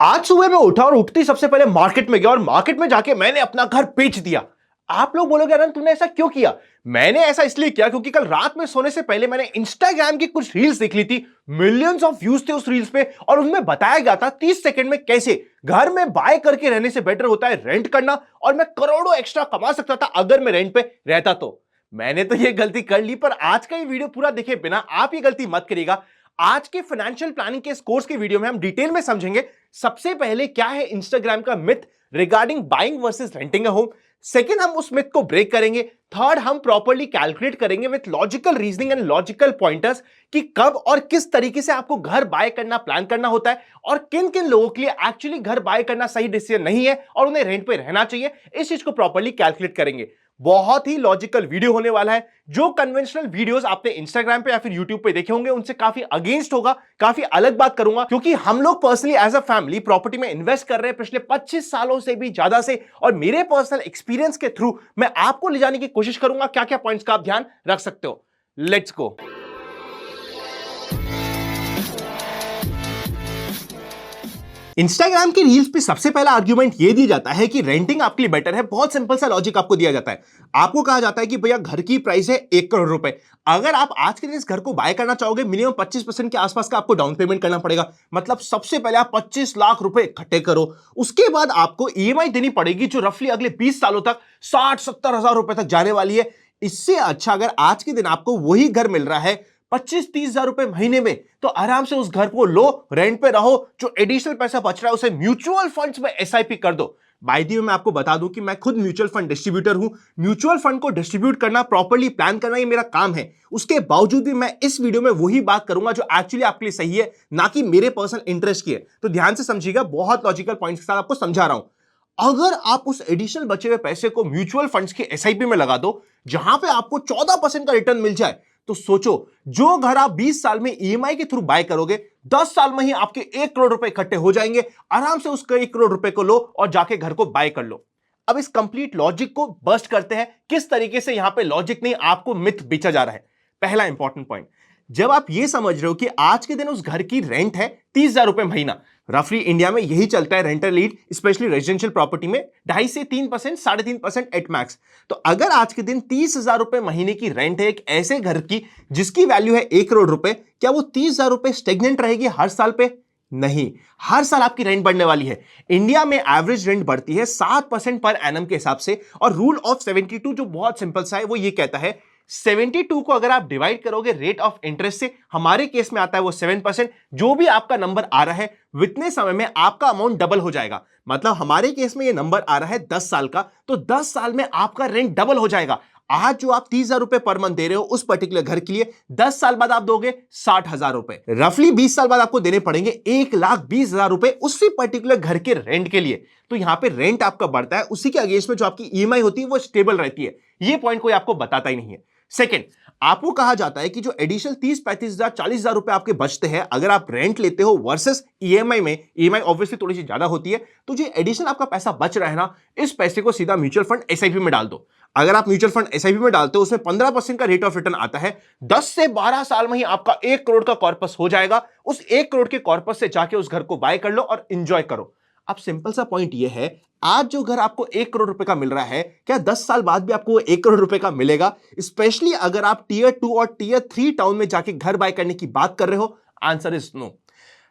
आज सुबह मैं उठा और उठते ही सबसे पहले मार्केट में गया और मार्केट में जाके मैंने अपना घर बेच दिया। आप लोग बोलोगे अनंत तूने ऐसा क्यों किया? मैंने ऐसा इसलिए किया क्योंकि कल रात में सोने से पहले मैंने इंस्टाग्राम की कुछ रील्स देख ली थी। मिलियंस ऑफ व्यूज थे उस रील्स पे और उसमें बताया गया था 30 सेकंड में कैसे घर में बाय करके रहने से बेटर होता है रेंट करना और मैं करोड़ों एक्स्ट्रा कमा सकता था अगर मैं रेंट पे रहता तो। मैंने तो ये गलती कर ली, पर आज का ये वीडियो पूरा देखे बिना आप ये गलती मत करिएगा। आज के फाइनेंशियल प्लानिंग के इस कोर्स के वीडियो में हम डिटेल में समझेंगे सबसे पहले क्या है इंस्टाग्राम का myth regarding buying versus renting a home. Second, हम उस मिथ को ब्रेक करेंगे। थर्ड, हम प्रॉपर्ली कैलकुलेट करेंगे with logical reasoning and logical pointers कि कब और किस तरीके से आपको घर बाय करना प्लान करना होता है और किन किन लोगों के लिए एक्चुअली घर बाय करना सही डिसीजन नहीं है और उन्हें रेंट पे रहना चाहिए। इस चीज को प्रॉपर्ली कैलकुलेट करेंगे। बहुत ही लॉजिकल वीडियो होने वाला है। जो कन्वेंशनल वीडियोस आपने इंस्टाग्राम पे या फिर यूट्यूब पे देखे होंगे उनसे काफी अगेंस्ट होगा, काफी अलग बात करूंगा क्योंकि हम लोग personally as a family property में इन्वेस्ट कर रहे हैं पिछले 25 सालों से भी ज्यादा से, और मेरे पर्सनल एक्सपीरियंस के थ्रू मैं आपको ले जाने की कोशिश करूंगा क्या क्या पॉइंट्स का आप ध्यान रख सकते हो। Let's go. इंस्टाग्राम की रील्स पे सबसे पहला आर्ग्यूमेंट ये दिया जाता है कि रेंटिंग आपके लिए बेटर है। बहुत सिंपल सा लॉजिक आपको दिया जाता है। आपको कहा जाता है कि भैया घर की प्राइस है 1 करोड़ रुपए। अगर आप आज के दिन इस घर को बाय करना चाहोगे मिनिमम 25% के आसपास का आपको डाउन पेमेंट करना पड़ेगा। मतलब सबसे पहले आप 25 लाख रुपए इकट्ठे करो, उसके बाद आपको ईएमआई देनी पड़ेगी जो रफली अगले 20 सालों तक 60-70 हजार रुपए तक जाने वाली है। इससे अच्छा अगर आज के दिन आपको वही घर मिल रहा है 25-30 हजार रुपए महीने में, तो आराम से उस घर को लो, रेंट पे रहो, जो एडिशनल पैसा बच रहा है उसे म्यूचुअल फंड्स में एसआईपी कर दो। बाय द वे मैं आपको बता दूं कि मैं खुद म्यूचुअल फंड डिस्ट्रीब्यूटर हूं। म्यूचुअल फंड को डिस्ट्रीब्यूट करना, प्रॉपर्ली प्लान करना ये मेरा काम है। उसके बावजूद भी मैं इस वीडियो में वही बात करूंगा जो एक्चुअली आपके लिए सही है, ना कि मेरे पर्सनल इंटरेस्ट की है। तो ध्यान से समझिएगा, बहुत लॉजिकल पॉइंट्स के साथ आपको समझा रहा हूं। अगर आप उस एडिशनल बचे हुए पैसे को म्यूचुअल फंड्स के एसआईपी में लगा दो जहां पे आपको 14% का रिटर्न मिल जाए, तो सोचो जो घर आप 20 साल में ईएमआई के थ्रू बाय करोगे 10 साल में ही आपके 1 करोड़ रुपए इकट्ठे हो जाएंगे। आराम से उसके 1 करोड़ रुपए को लो और जाके घर को बाय कर लो। अब इस कंप्लीट लॉजिक को बस्ट करते हैं किस तरीके से यहां पे लॉजिक नहीं आपको मिथ बेचा जा रहा है। पहला इंपॉर्टेंट पॉइंट, जब आप ये समझ रहे हो कि आज के दिन उस घर की रेंट है 30,000 रुपए महीना, रफली इंडिया में यही चलता है rental lead, specially residential property में 2.5 से 3%, 3.5% एट मैक्स। तो अगर आज के दिन 30,000 रुपए महीने की रेंट है एक ऐसे घर की जिसकी वैल्यू है 1 करोड़ रुपए, क्या वो 30,000 रुपए स्टेगनेंट रहेगी हर साल पे? नहीं, हर साल आपकी रेंट बढ़ने वाली है। इंडिया में एवरेज रेंट बढ़ती है 7% पर एनम के हिसाब से, और रूल ऑफ 72 जो बहुत सिंपल सा है वो ये कहता है 72 को अगर आप डिवाइड करोगे रेट ऑफ इंटरेस्ट से, हमारे केस में आता है वो 7%, जो भी आपका नंबर आ रहा है वितने समय में आपका अमाउंट डबल हो जाएगा। मतलब हमारे केस में ये नंबर आ रहा है 10 साल का, तो 10 साल में आपका रेंट डबल हो जाएगा। आज जो आप 30,000 रुपए पर मंथ दे रहे हो उस पर्टिकुलर घर के लिए 10 साल बाद आप दोगे 60,000 रुपए। रफली 20 साल बाद आपको देने पड़ेंगे 1,20,000 रुपए उसी पर्टिकुलर घर के रेंट के लिए। तो यहां पे रेंट आपका बढ़ता है, उसी के अगेंस्ट में जो आपकी ईएमआई होती है वो स्टेबल रहती है। ये पॉइंट कोई आपको बताता ही नहीं है। सेकंड, आपको कहा जाता है कि जो एडिशनल 30-35 हजार 40 हजार रुपए आपके बचते हैं अगर आप रेंट लेते हो वर्सेस ईएमआई में, ईएमआई ऑब्वियसली थोड़ी सी ज्यादा होती है, तो जो एडिशनल आपका पैसा बच रहा है ना, इस पैसे को सीधा म्यूचुअल फंड एसआईपी में डाल दो। अगर आप म्यूचुअल फंड एसआईपी में डालते हो उसमें 15% का रेट ऑफ रिटर्न आता है। 10 से 12 साल में ही आपका 1 करोड़ का कॉर्पस हो जाएगा। उस 1 करोड़ के कॉर्पस से जाके उस घर को बाय कर लो और एंजॉय करो। अब सिंपल सा पॉइंट यह है, आज जो घर आपको 1 करोड़ रुपए का मिल रहा है, क्या 10 साल बाद भी आपको 1 करोड़ रुपए का मिलेगा? स्पेशली अगर आप टियर 2 और टियर 3 टाउन में जाके घर बाय करने की बात कर रहे हो, आंसर इज नो।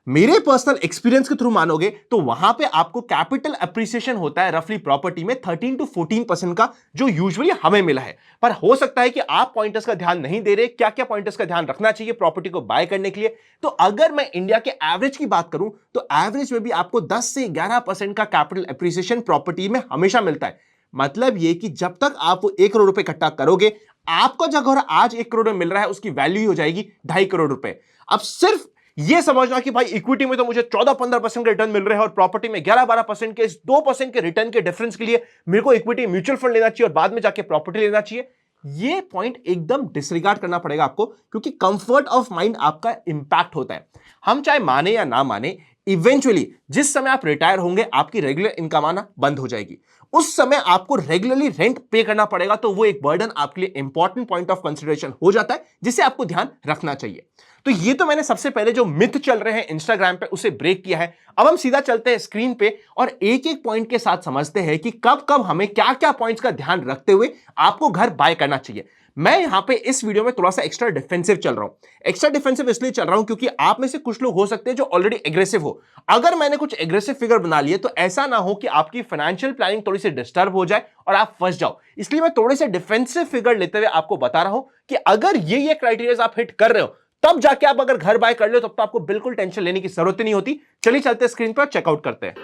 मेरे पर्सनल एक्सपीरियंस के थ्रू मानोगे तो वहां पे आपको कैपिटल एप्रिसिएशन होता है रफली प्रॉपर्टी में 13 to 14% का, जो यूजुअली हमें मिला है। पर हो सकता है कि आप पॉइंटर्स का ध्यान नहीं दे रहे। क्या क्या पॉइंटर्स का ध्यान रखना चाहिए प्रॉपर्टी को बाय करने के लिए? तो अगर मैं इंडिया के एवरेज की बात करूं तो एवरेज में भी आपको 10 से 11% का कैपिटल एप्रिसिएशन प्रॉपर्टी में हमेशा मिलता है। मतलब यह कि जब तक आप 1 करोड़ रुपए इकट्ठा करोगे, आपका जो घर आज 1 करोड़ में मिल रहा है उसकी वैल्यू ही हो जाएगी 2.5 करोड़ रुपए। अब सिर्फ ये समझना कि भाई इक्विटी में तो मुझे 14-15% का रिटर्न मिल रहा है और प्रॉपर्टी में 11-12% के, इस 2% के रिटर्न के डिफरेंस के लिए मेरे को इक्विटी म्यूचुअल फंड लेना चाहिए और बाद में जाके प्रॉपर्टी लेना चाहिए। ये पॉइंट एकदम डिसरिगार्ड करना पड़ेगा आपको, क्योंकि कंफर्ट ऑफ माइंड आपका इंपैक्ट होता है। हम चाहे माने या ना माने, इवेंचुअली जिस समय आप रिटायर होंगे आपकी रेगुलर इनकम आना बंद हो जाएगी, उस समय आपको रेगुलरली रेंट पे करना पड़ेगा, तो वो एक बर्डन आपके लिए इंपॉर्टेंट पॉइंट ऑफ कंसिडरेशन हो जाता है जिसे आपको ध्यान रखना चाहिए। तो ये तो मैंने सबसे पहले जो मिथ चल रहे हैं इंस्टाग्राम पे उसे ब्रेक किया है। अब हम सीधा चलते हैं स्क्रीन पे और एक एक पॉइंट के साथ समझते हैं कि कब कब हमें क्या क्या पॉइंट्स का ध्यान रखते हुए आपको घर बाय करना चाहिए। मैं यहां पे इस वीडियो में थोड़ा सा एक्स्ट्रा डिफेंसिव चल रहा हूं। एक्स्ट्रा डिफेंसिव इसलिए चल रहा हूं क्योंकि आप में से कुछ लोग हो सकते हैं जो ऑलरेडी एग्रेसिव हो। अगर मैंने कुछ एग्रेसिव फिगर बना लिए तो ऐसा ना हो कि आपकी फाइनेंशियल प्लानिंग थोड़ी सी डिस्टर्ब हो जाए और आप फंस जाओ। इसलिए मैं थोड़े से डिफेंसिव फिगर लेते हुए आपको बता रहा हूं कि अगर ये क्राइटेरिया आप हिट कर रहे हो तब जाके आप अगर घर बाय कर लो, तब तो आपको बिल्कुल टेंशन लेने की जरूरत ही नहीं होती। चलिए चलते स्क्रीन पर चेकआउट करते हैं।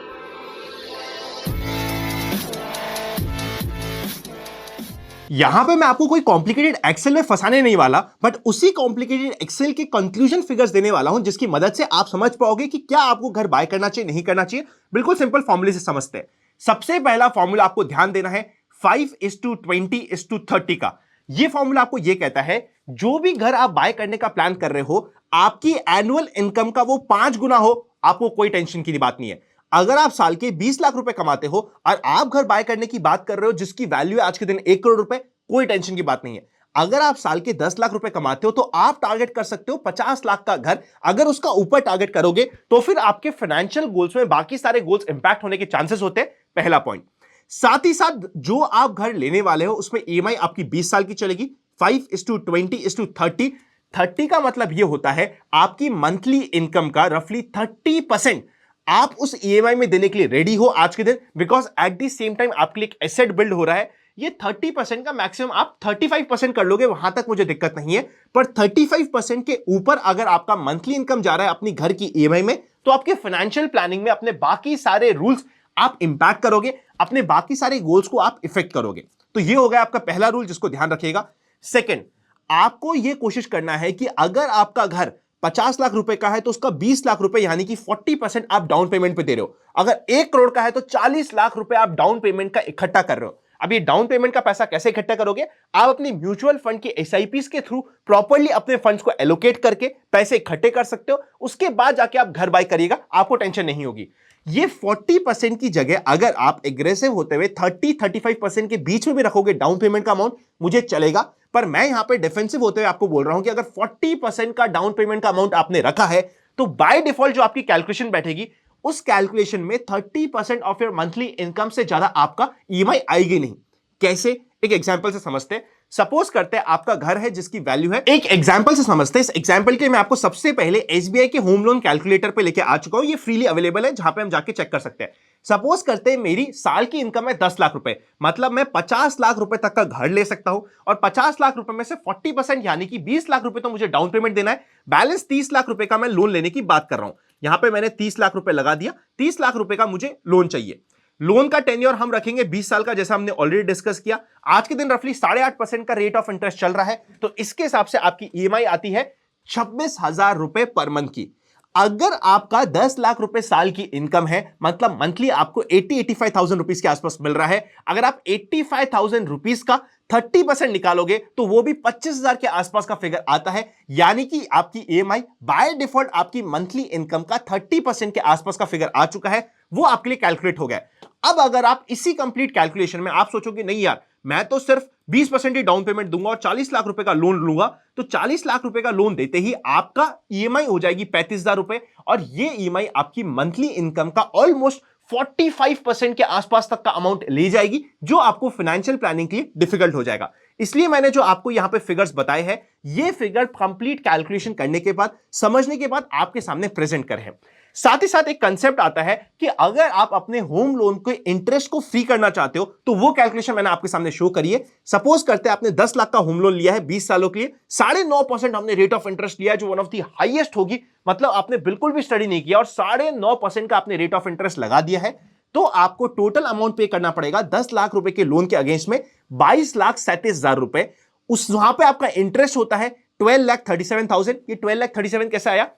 यहां पे मैं आपको कोई कॉम्प्लिकेटेड एक्सेल में फंसाने नहीं वाला, बट उसी कॉम्प्लिकेटेड एक्सेल के कंक्लूजन फिगर्स देने वाला हूं जिसकी मदद से आप समझ पाओगे कि क्या आपको घर बाय करना चाहिए, नहीं करना चाहिए। बिल्कुल सिंपल फॉर्मूले से समझते हैं। सबसे पहला फॉर्मूला आपको ध्यान देना है 5:20:30 का। ये फॉर्मूला आपको ये कहता है जो भी घर आप बाय करने का प्लान कर रहे हो, आपकी एनुअल इनकम का वो 5 गुना हो, आपको कोई टेंशन की बात नहीं है। अगर आप साल के 20 लाख रुपए कमाते हो और आप घर बाय करने की बात कर रहे हो जिसकी वैल्यू आज के दिन 1 करोड़ रुपए, कोई टेंशन की बात नहीं है। अगर आप साल के 10 लाख रुपए कमाते हो तो आप टारगेट कर सकते हो 50 लाख का घर। अगर उसका ऊपर टारगेट करोगे तो फिर आपके फाइनेंशियल गोल्स में बाकी सारे गोल्स इंपैक्ट होने के चांसेस होते हैं। पहला पॉइंट। साथ ही साथ जो आप घर लेने वाले हो उसमें ईएमआई आपकी 20 साल की चलेगी। 5:20:30। 30 का मतलब यह होता है आपकी मंथली इनकम का रफली 30% आप उस ईएमआई में देने के लिए रेडी हो आज के दिन, because at the same time आपके लिए एक एसेट बिल्ड हो रहा है। ये 30% का मैक्सिमम आप 35% कर लोगे, वहां तक मुझे दिक्कत नहीं है। पर 35% के ऊपर अगर आपका मंथली इनकम जा रहा है अपनी घर की ईएमआई में, तो आपके फाइनेंशियल प्लानिंग में अपने बाकी सारे रूल्स आप इंपैक्ट करोगे, अपने बाकी सारे गोल्स को आप इफेक्ट करोगे। तो ये हो गया आपका पहला रूल जिसको ध्यान रखिएगा। सेकंड, आपको यह कोशिश करना है कि अगर आपका घर 50 लाख रुपए का है तो उसका 20 लाख रुपए यानी कि 40% आप डाउन पेमेंट पे दे रहे हो। अगर 1 करोड़ का है तो 40 लाख रुपए आप डाउन पेमेंट का इकट्ठा कर रहे हो। अब ये डाउन पेमेंट का पैसा कैसे इकट्ठा करोगे? आप अपनी म्यूचुअल फंड के एसआईपीस के थ्रू प्रॉपर्ली अपने फंड्स को एलोकेट करके पैसे इकट्ठे कर सकते हो। उसके बाद जाके आप घर बाय करिएगा, आपको टेंशन नहीं होगी। ये 40% की जगह अगर आप एग्रेसिव होते हुए 30-35% के बीच में भी रखोगे डाउन पेमेंट का अमाउंट, मुझे चलेगा। पर मैं यहां पे डिफेंसिव होते हुए आपको बोल रहा हूं कि अगर 40% का डाउन पेमेंट का अमाउंट आपने रखा है तो बाय डिफॉल्ट जो आपकी कैलकुलेशन बैठेगी उस कैलकुलेशन में 30% ऑफ योर मंथली इनकम से ज्यादा आपका ईएमआई आएगी नहीं। कैसे? एक एग्जांपल से समझते हैं। सपोज करते हैं आपका घर है जिसकी वैल्यू है, एक एग्जांपल से समझते हैं। इस एग्जांपल के मैं आपको सबसे पहले एसबीआई के होम लोन कैलकुलेटर पे लेके आ चुका हूं। ये फ्रीली अवेलेबल है, जहां पे हम जाके चेक कर सकते हैं। सपोज करते हैं मेरी साल की इनकम है 10 लाख रुपए, मतलब मैं 50 लाख रुपए तक का घर ले सकता हूं और 50 लाख रुपए में से 40% यानी कि 20 लाख रुपए तो मुझे डाउन पेमेंट देना है। बैलेंस 30 लाख रुपए का मैं लोन लेने की बात कर रहा हूं। यहां पे मैंने 30 लाख रुपए लगा दिया। 30 लाख रुपए का मुझे लोन चाहिए। लोन का टेन्योर हम रखेंगे 20 साल का, जैसा हमने ऑलरेडी डिस्कस किया। आज के दिन रफली 8.5% का रेट ऑफ इंटरेस्ट चल रहा है, तो इसके हिसाब से आपकी ईएमआई आती है 26,000 रुपए पर मंथ की। अगर आपका 10 लाख रुपए साल की इनकम है, मतलब मंथली आपको 85,000 रुपीज के आसपास मिल रहा है। अगर आप 85,000 रुपीज का 30% निकालोगे तो वो भी 25,000 के आसपास का फिगर आता है। यानी कि आपकी ईएमआई बाय डिफॉल्ट आपकी मंथली इनकम का 30% के आसपास का फिगर आ चुका है, वो आपके लिए कैलकुलेट हो गया। अब अगर आप इसी कंप्लीट कैलकुलेशन में आप सोचोगे नहीं यार, मैं तो सिर्फ 20% ही डाउन पेमेंट दूंगा और 40 लाख रुपए का लोन लूंगा, तो 40 लाख रुपए का लोन देते ही आपका ईएमआई हो जाएगी 35,000 रुपए, और ये ईएमआई आपकी मंथली इनकम का ऑलमोस्ट 45% के आसपास तक का अमाउंट ले जाएगी, जो आपको फाइनेंशियल प्लानिंग के लिए डिफिकल्ट हो जाएगा। इसलिए मैंने जो आपको यहां पे फिगर्स बताए हैं, ये फिगर कंप्लीट कैलकुलेशन करने के बाद, समझने के बाद आपके सामने प्रेजेंट कर है। साथ ही साथ एक कंसेप्ट आता है कि अगर आप अपने होम लोन के इंटरेस्ट को फ्री करना चाहते हो तो वो कैलकुलेशन मैंने आपके सामने शो करी है। सपोज करते हैं आपने 10 लाख का होम लोन लिया है 20 सालों के लिए, 9.5% हमने रेट ऑफ इंटरेस्ट लिया है, जो वन ऑफ द हाईएस्ट होगी। मतलब आपने बिल्कुल भी स्टडी नहीं किया और 9.5% का आपने रेट ऑफ इंटरेस्ट लगा दिया है, तो आपको टोटल अमाउंट पे करना पड़ेगा 10 लाख रुपए के लोन के अगेंस्ट में 22,37,000 रुपए। उस वहां पे आपका इंटरेस्ट होता है 12,37,000। ये 12,37,000 कैसे आया?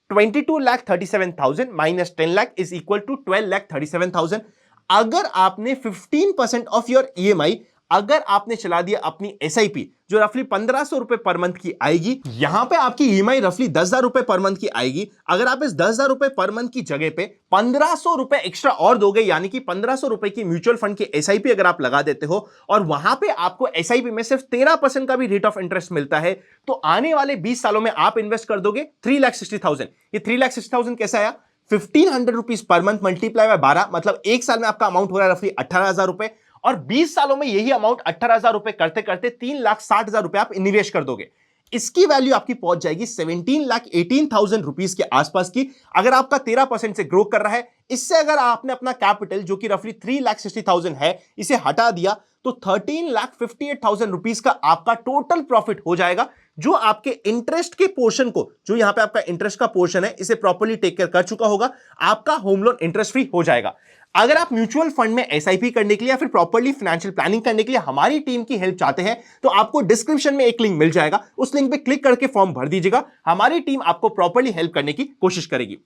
22,37,000 minus 10 lakh is equal to 12,37,000। अगर आपने 15% ऑफ योर ईएमआई अगर आपने चला दिया अपनी एसआईपी जो रफली 1500 रुपए पर मंथ की आएगी, यहां पे आपकी ईएमआई रफली 10,000 रुपए पर मंथ की आएगी। अगर आप इस 10,000 रुपए पर मंथ की जगह पे 1500 रुपए एक्स्ट्रा और दोगे, यानी कि 1500 रुपए की म्यूचुअल फंड की एसआईपी अगर आप लगा देते हो और वहां पे आपको एसआईपी में सिर्फ 13% का भी रेट ऑफ इंटरेस्ट मिलता है, तो आने वाले 20 सालों में आप इन्वेस्ट कर दोगे 3,60,000। ये 3,60,000 कैसे आया? 1,500 rupees per month multiply by 12, मतलब एक साल में आपका अमाउंट हो रहा है रफली 18,000 रुपए, और 20 सालों में यही अमाउंट 18,000 रुपए करते करते 3,60,000 रुपए आप निवेश कर दोगे। इसकी वैल्यू आपकी पहुंच जाएगी 17,18,000 रुपीज के आसपास की, अगर आपका 13% से ग्रो कर रहा है। इससे अगर आपने अपना कैपिटल जो कि रफली 3,60,000 है इसे हटा दिया तो 13,58,000 रुपीज का आपका टोटल प्रॉफिट हो जाएगा, जो आपके इंटरेस्ट के पोर्शन को, जो यहां पे आपका इंटरेस्ट का पोर्शन है, इसे प्रॉपर्ली टेक केयर कर चुका होगा, आपका होम लोन इंटरेस्ट फ्री हो जाएगा। अगर आप म्यूचुअल फंड में एसआईपी करने के लिए या फिर प्रॉपर्ली फाइनेंशियल प्लानिंग करने के लिए हमारी टीम की हेल्प चाहते हैं तो आपको डिस्क्रिप्शन में एक लिंक मिल जाएगा, उस लिंक पे क्लिक करके फॉर्म भर दीजिएगा। हमारी टीम आपको प्रॉपर्ली हेल्प करने की कोशिश करेगी।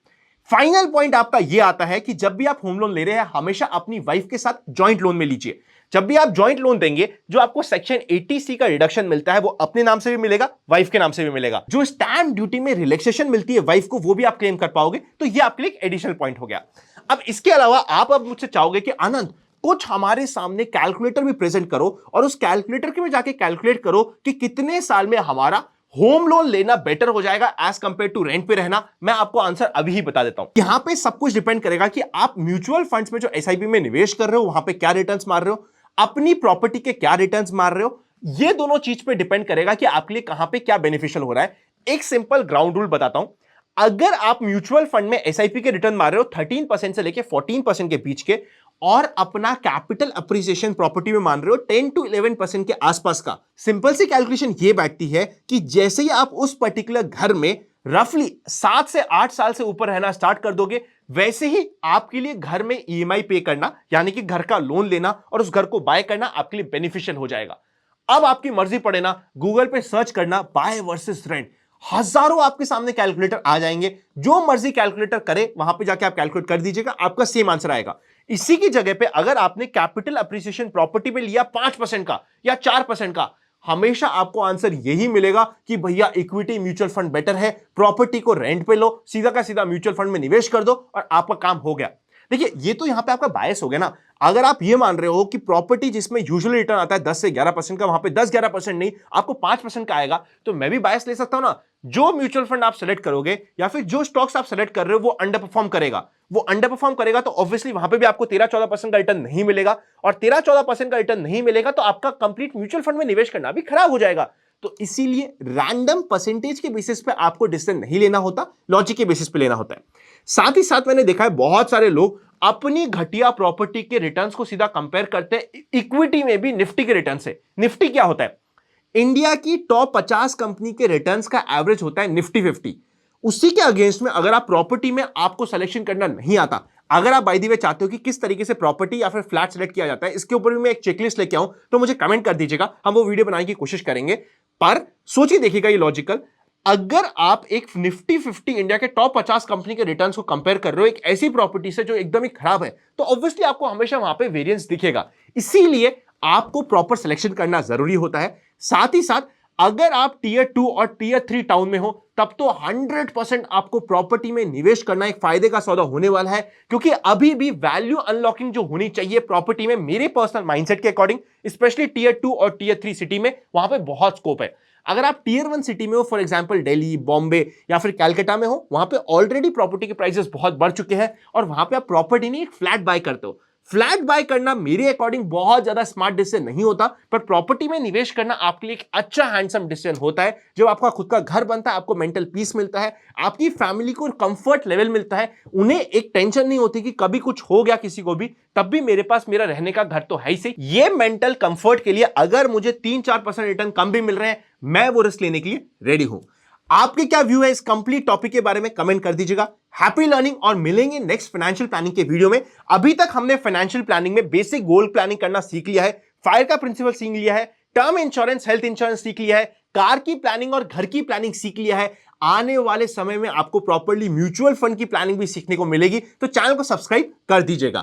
फाइनल पॉइंट आपका यह आता है कि जब भी आप होम लोन ले रहे हैं हमेशा अपनी वाइफ के साथ जॉइंट लोन में लीजिए। जब भी आप जॉइंट लोन देंगे, जो आपको सेक्शन 80C का रिडक्शन मिलता है वो अपने नाम से भी मिलेगा, वाइफ के नाम से भी मिलेगा। जो स्टैंप ड्यूटी में रिलैक्सेशन मिलती है वाइफ को, वो भी आप क्लेम कर पाओगे। तो ये आपके लिए एक एडिशनल पॉइंट हो गया। अब इसके अलावा आप अब मुझसे चाहोगे कि आनंद कुछ हमारे सामने कैलकुलेटर भी प्रेजेंट करो और उस कैलकुलेटर के में जाके कैलकुलेट करो कि कितने साल में हमारा होम लोन लेना बेटर हो जाएगा एज कंपेयर टू रेंट पे रहना। मैं आपको आंसर अभी ही बता देता हूं। यहां पे सब कुछ डिपेंड करेगा कि आप म्यूचुअल फंड्स में जो एसआईपी में निवेश कर रहे हो वहां पे क्या रिटर्न्स मार रहे हो, अपनी प्रॉपर्टी के क्या रिटर्न्स मार रहे हो। ये दोनों चीज पे डिपेंड करेगा कि आपके लिए कहां पे क्या बेनिफिशियल हो रहा है। एक सिंपल ग्राउंड रूल बताता हूं। अगर आप म्यूचुअल फंड में एसआईपी के रिटर्न मार रहे हो 13% से लेके 14% के बीच के, और अपना कैपिटल अप्रिसिएशन प्रॉपर्टी में मान रहे हो 10 to 11% के आसपास का, सिंपल सी कैलकुलेशन ये बैठती है कि जैसे ही आप उस पर्टिकुलर घर में रफली 7 से 8 साल से ऊपर रहना स्टार्ट कर दोगे, वैसे ही आपके लिए घर में ईएमआई पे करना, यानी कि घर का लोन लेना और उस घर को बाय करना आपके लिए बेनिफिशियल हो जाएगा। अब आपकी मर्जी पड़े ना, गूगल पे सर्च करना बाय वर्सेस रेंट, हजारों आपके सामने कैलकुलेटर आ जाएंगे। जो मर्जी कैलकुलेटर करे वहां पे जाके आप कैलकुलेट कर दीजिएगा, आपका सेम आंसर आएगा। इसी की जगह पे अगर आपने कैपिटल अप्रिसिएशन प्रॉपर्टी पे लिया 5% का या 4% का, हमेशा आपको आंसर यही मिलेगा कि भैया इक्विटी म्यूचुअल फंड बेटर है, प्रॉपर्टी को रेंट पे लो, सीधा का सीधा म्यूचुअल फंड में निवेश कर दो और आपका काम हो गया। देखिए ये तो यहां पे आपका बायस हो गया ना। अगर आप ये मान रहे हो कि प्रॉपर्टी जिसमें यूजुअली रिटर्न आता है 10 से 11% का, वहां पे 10-11% नहीं आपको 5% का आएगा, तो मैं भी बायस ले सकता हूं ना। जो म्यूचुअल फंड आप सेलेक्ट करोगे या फिर जो स्टॉक्स आप सेलेक्ट कर रहे हो वो अंडर परफॉर्म करेगा, तो ऑब्वियसली वहां पे भी आपको 13-14% का रिटर्न नहीं मिलेगा, और 13-14% का रिटर्न नहीं मिलेगा तो आपका कंप्लीट म्यूचुअल फंड में निवेश करना भी खराब हो जाएगा। तो इसीलिए रैंडम परसेंटेज के बेसिस पे आपको डिसीजन नहीं लेना होता, लॉजिक के बेसिस पे लेना होता है। साथ ही साथ मैंने देखा है बहुत सारे लोग अपनी घटिया प्रॉपर्टी के रिटर्न्स को सीधा कंपेयर करते हैं इक्विटी में भी निफ्टी के रिटर्न से। निफ्टी क्या होता है? इंडिया की टॉप 50 कंपनी के रिटर्न्स का एवरेज होता है निफ्टी 50। उसी के अगेंस्ट में अगर आप प्रॉपर्टी में आपको सिलेक्शन करना नहीं आता, अगर आप बाय द वे चाहते हो कि किस तरीके से प्रॉपर्टी या फिर फ्लैट सेलेक्ट किया जाता है, इसके ऊपर भी मैं एक चेकलिस्ट लेके आऊं तो मुझे कमेंट कर दीजिएगा, हम वो वीडियो बनाने की कोशिश करेंगे। पर सोचिए देखिएगा ये लॉजिकल, अगर आप एक निफ्टी 50 इंडिया के टॉप 50 कंपनी के रिटर्न्स को कंपेयर कर रहे हो एक ऐसी प्रॉपर्टी से जो एकदम ही खराब है, तो ऑब्वियसली आपको हमेशा वहां पे वेरिएंस दिखेगा। इसीलिए आपको प्रॉपर सिलेक्शन करना जरूरी होता है। साथ ही साथ अगर आप टीयर 2 और टीयर 3 टाउन में हो तब तो 100% आपको प्रॉपर्टी में निवेश करना एक फायदे का सौदा होने वाला है, क्योंकि अभी भी वैल्यू अनलॉकिंग जो होनी चाहिए प्रॉपर्टी में मेरे पर्सनल माइंडसेट के अकॉर्डिंग, स्पेशली टीयर 2 और टीयर 3 सिटी में, वहां पे बहुत स्कोप है। अगर आप टीयर 1 सिटी में हो, फॉर एग्जांपल दिल्ली, बॉम्बे या फिर कलकत्ता में हो, वहां पे ऑलरेडी प्रॉपर्टी के प्राइसेस बहुत बढ़ चुके हैं और वहां पे आप प्रॉपर्टी नहीं एक फ्लैट बाय करते हो। फ्लैट बाय करना मेरे अकॉर्डिंग बहुत ज्यादा स्मार्ट डिसीजन नहीं होता, पर प्रॉपर्टी में निवेश करना आपके लिए एक अच्छा हैंडसम डिसीजन होता है। जब आपका खुद का घर बनता है आपको मेंटल पीस मिलता है, आपकी फैमिली को कंफर्ट लेवल मिलता है, उन्हें एक टेंशन नहीं होती कि कभी कुछ हो गया किसी को भी तब भी मेरे पास मेरा रहने का घर तो है ही सही। ये मेंटल कंफर्ट के लिए अगर मुझे 3-4% रिटर्न कम भी मिल रहे हैं, मैं वो रिस्क लेने के लिए रेडी हूं। आपके क्या व्यू है इस कंप्लीट टॉपिक के बारे में कमेंट कर दीजिएगा। हैप्पी लर्निंग और मिलेंगे नेक्स्ट फाइनेंशियल प्लानिंग के वीडियो में। अभी तक हमने फाइनेंशियल प्लानिंग में बेसिक गोल प्लानिंग करना सीख लिया है, फायर का प्रिंसिपल सीख लिया है, टर्म इंश्योरेंस हेल्थ इंश्योरेंस सीख लिया है, कार की प्लानिंग और घर की प्लानिंग सीख लिया है। आने वाले समय में आपको प्रॉपर्ली म्यूचुअल फंड की प्लानिंग भी सीखने को मिलेगी, तो चैनल को सब्सक्राइब कर दीजिएगा।